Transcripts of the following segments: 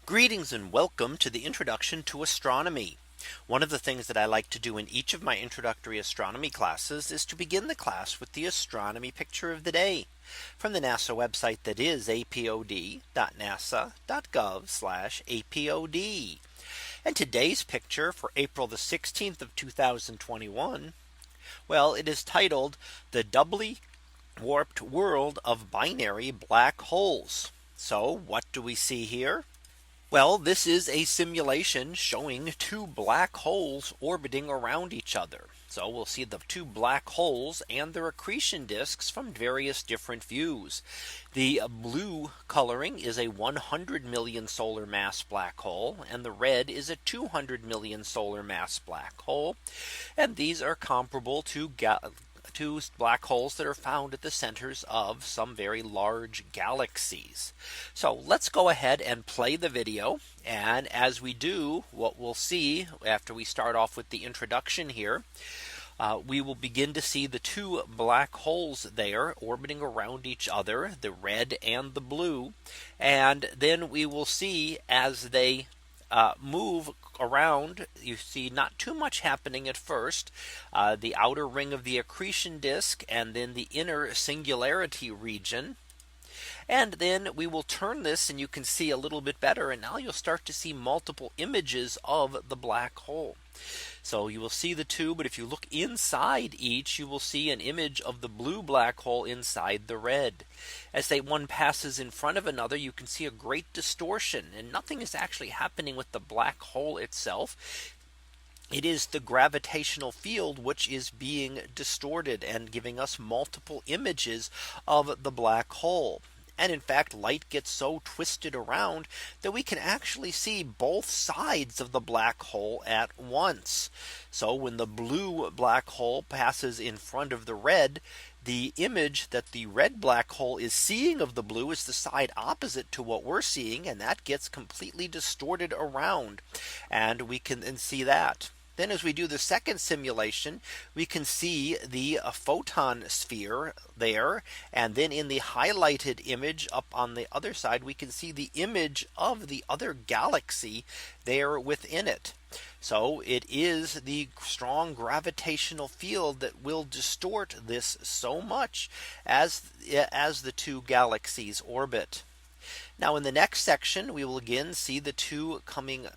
Greetings and welcome to the introduction to astronomy. One of the things that I like to do in each of my introductory astronomy classes is to begin the class with the astronomy picture of the day from the NASA website, that is apod.nasa.gov/apod. And today's picture for April the 16th of 2021. Well, it is titled "The Doubly Warped World of Binary Black Holes." So what do we see here? Well, this is a simulation showing two black holes orbiting around each other. So we'll see the two black holes and their accretion disks from various different views. The blue coloring is a 100 million solar mass black hole, and the red is a 200 million solar mass black hole. And these are comparable to black holes that are found at the centers of some very large galaxies. So let's go ahead and play the video. And as we do, what we'll see after we start off with the introduction here, we will begin to see the two black holes there orbiting around each other, the red and the blue. And then we will see as they move around, you see not too much happening at first. The outer ring of the accretion disk and then the inner singularity region. And then we will turn this and you can see a little bit better. And now you'll start to see multiple images of the black hole. So you will see the two, but if you look inside each, you will see an image of the blue black hole inside the red. As one passes in front of another, you can see a great distortion, and nothing is actually happening with the black hole itself. It is the gravitational field which is being distorted and giving us multiple images of the black hole. And in fact, light gets so twisted around that we can actually see both sides of the black hole at once. So when the blue black hole passes in front of the red, the image that the red black hole is seeing of the blue is the side opposite to what we're seeing. And that gets completely distorted around. And we can then see that. Then as we do the second simulation, we can see the photon sphere there. And then in the highlighted image up on the other side, we can see the image of the other galaxy there within it. So it is the strong gravitational field that will distort this so much as the two galaxies orbit. Now in the next section, we will again see the two coming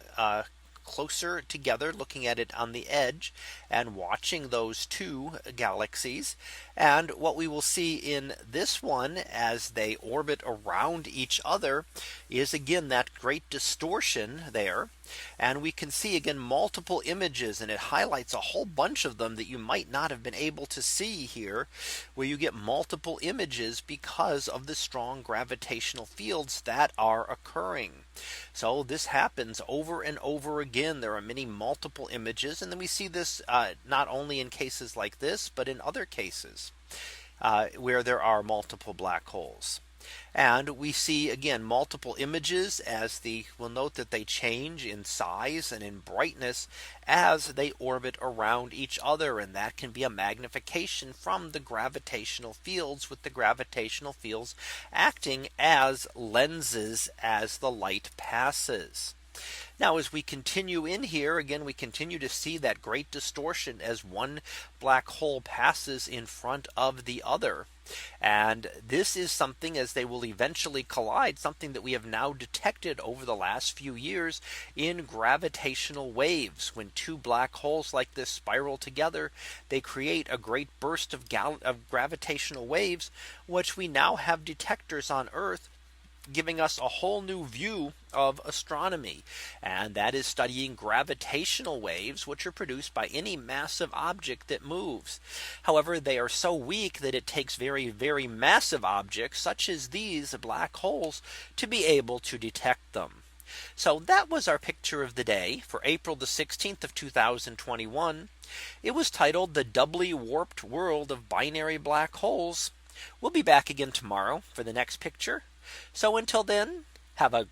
closer together, looking at it on the edge and watching those two galaxies. And what we will see in this one as they orbit around each other is again that great distortion there. And we can see again multiple images, and it highlights a whole bunch of them that you might not have been able to see here, where you get multiple images because of the strong gravitational fields that are occurring. So this happens over and over again. There are many multiple images, and then we see this not only in cases like this, but in other cases where there are multiple black holes. And we see again multiple images as we'll note that they change in size and in brightness as they orbit around each other. And that can be a magnification from the gravitational fields, with the gravitational fields acting as lenses as the light passes. Now as we continue in here, again, we continue to see that great distortion as one black hole passes in front of the other. And this is something, as they will eventually collide, something that we have now detected over the last few years in gravitational waves. When two black holes like this spiral together, they create a great burst of gravitational waves, which we now have detectors on Earth giving us a whole new view of astronomy. And that is studying gravitational waves, which are produced by any massive object that moves. However, they are so weak that it takes very, very massive objects such as these black holes to be able to detect them. So that was our picture of the day for April the 16th of 2021. It was titled "The Doubly Warped World of Binary Black Holes." We'll be back again tomorrow for the next picture. So until then, have a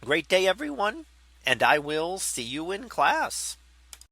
great day, everyone, and I will see you in class.